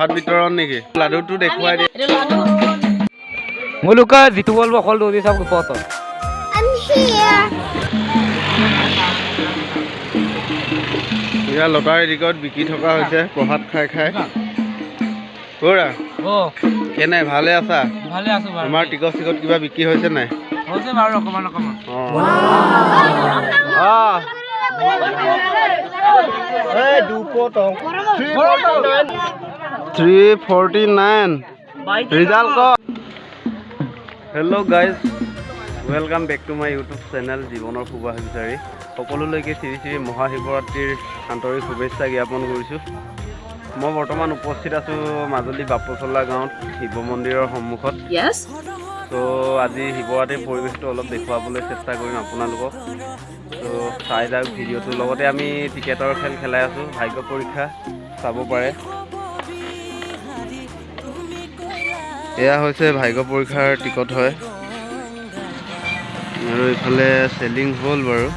প্ৰসাদ বিতৰণ নেকি? লাডুটো দেখুৱাই দিয়ে। মই লোকা যিটো বলব অকল দৌৰি চাব ওপৰত। ইয়াৰ লটাৰী টিকট বিকি থকা হৈছে প্ৰসাদ খাই খাই। ক'ৰা কেনে ভালে আছা? ভালে আছো বাৰু। তোমাৰ টিকট চিকট কিবা বিক্ৰী হৈছে নাই? হৈছে বাৰু অকমান অকমান। 349 ৰিজাল্ট ক। Hello' guys, welcome back to my YouTube channel জীৱনৰ সুবাস বিচাৰি। সকলোলৈকে শ্ৰী শ্ৰী মহাশিৱৰাত্ৰিৰ আন্তৰিক শুভেচ্ছা জ্ঞাপন কৰিছোঁ। মই বৰ্তমান উপস্থিত আছোঁ মাজুলী বাপচলা গাঁৱত শিৱ মন্দিৰৰ সন্মুখত। তো আজি শিৱৰাত্ৰিৰ পৰিৱেশটো অলপ দেখুৱাবলৈ চেষ্টা কৰিম আপোনালোকক। তো চাই যাওক ভিডিঅ'টোৰ লগতে আমি টিকেটৰ খেল খেলাই আছোঁ, ভাগ্য পৰীক্ষা চাব পাৰে। এয়া হৈছে ভাগ্য পৰীক্ষাৰ টিকট হয় আৰু এইফালে চেলিং হ'ল বাৰু।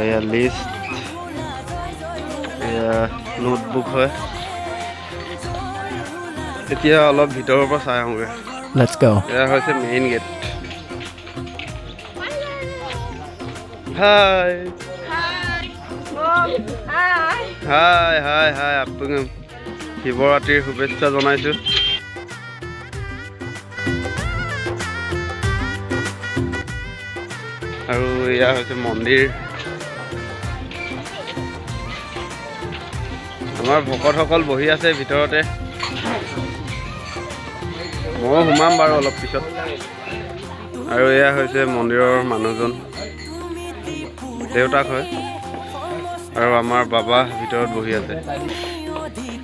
এয়া লিষ্ট, এয়া নোটবুক হয়। এতিয়া অলপ ভিতৰৰ পৰা চাই আহোঁগৈ। Let's go. এয়া হৈছে মেইন গেট। হাই হাই হাই হাই, আপোনাক শিৱৰাত্ৰিৰ শুভেচ্ছা জনাইছোঁ। আৰু এয়া হৈছে মন্দিৰ। আমাৰ ভকতসকল বহি আছে ভিতৰতে। ময়ো সোমাম বাৰু অলপ পিছত। আৰু এয়া হৈছে মন্দিৰৰ মানুহজন, দেউতাক হয়। আৰু আমাৰ বাবা ভিতৰত বহি আছে,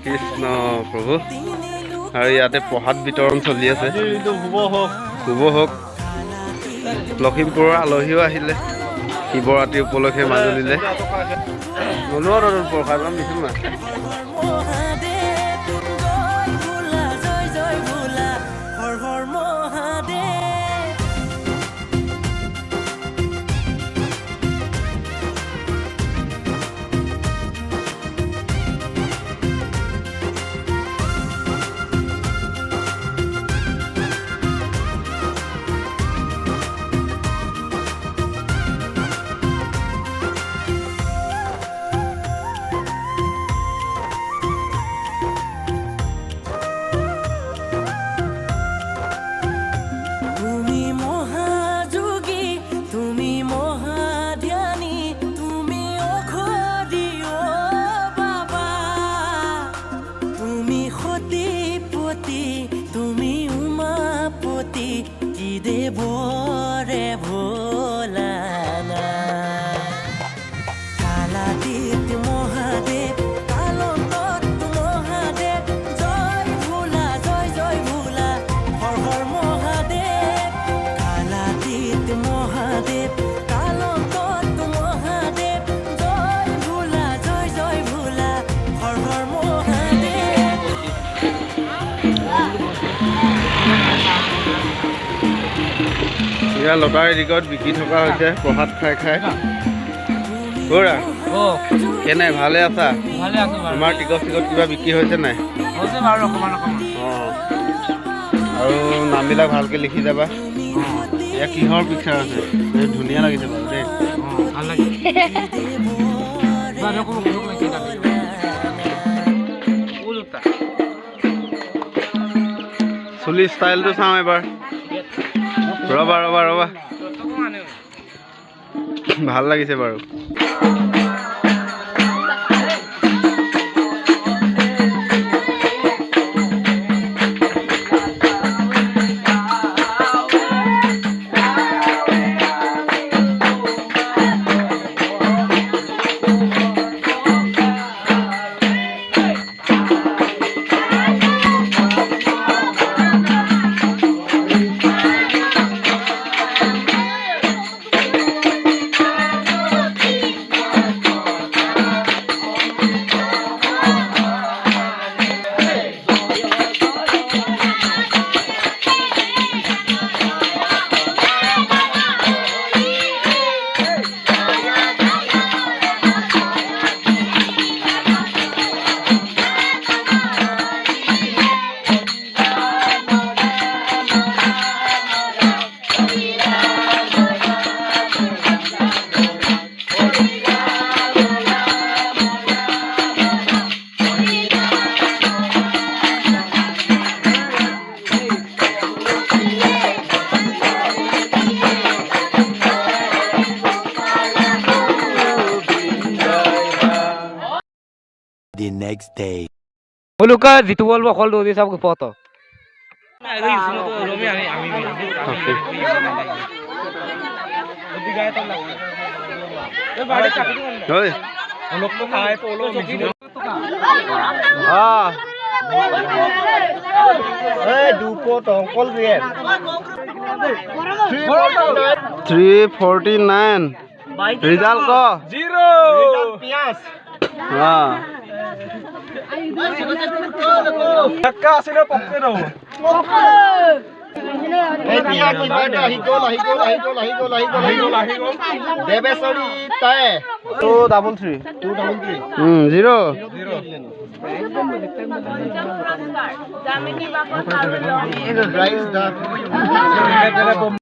কৃষ্ণ প্ৰভু। আৰু ইয়াতে প্ৰসাদ বিতৰণ চলি আছে। শুভ হওক। লখিমপুৰৰ আলহীও আহিলে শিৱৰাত্ৰি উপলক্ষে মাজুলীলৈ। মনোহৰ প্ৰসাদ দিছোঁ না। ইয়াৰ লটাৰী টিকট বিকি থকা হৈছে প্ৰসাদ খাই খাই। ক'ৰা কেনে ভালে আছা? ভালে আছো বাৰু। তোমাৰ টিকট চিকট কিবা বিক্ৰী হৈছে নাই? হৈছে বাৰু অকমান অকমান। আৰু নামবিলাক ভালকৈ লিখি যাবা। এয়া কিহৰ পিকচাৰ আছে? ধুনীয়া লাগিছে বাৰু দেই। ভাল লাগিছে। চুলি ষ্টাইলটো চাওঁ এবাৰ। ৰ'বা ৰ'বা ৰ'বা, ভাল লাগিছে বাৰু। The next day. Muluka jitu bolbo khol do di sab ko poto. Oi. Three 49 result ko 0 धक्का आसिले पक्के दो Two double three. 0 Jamming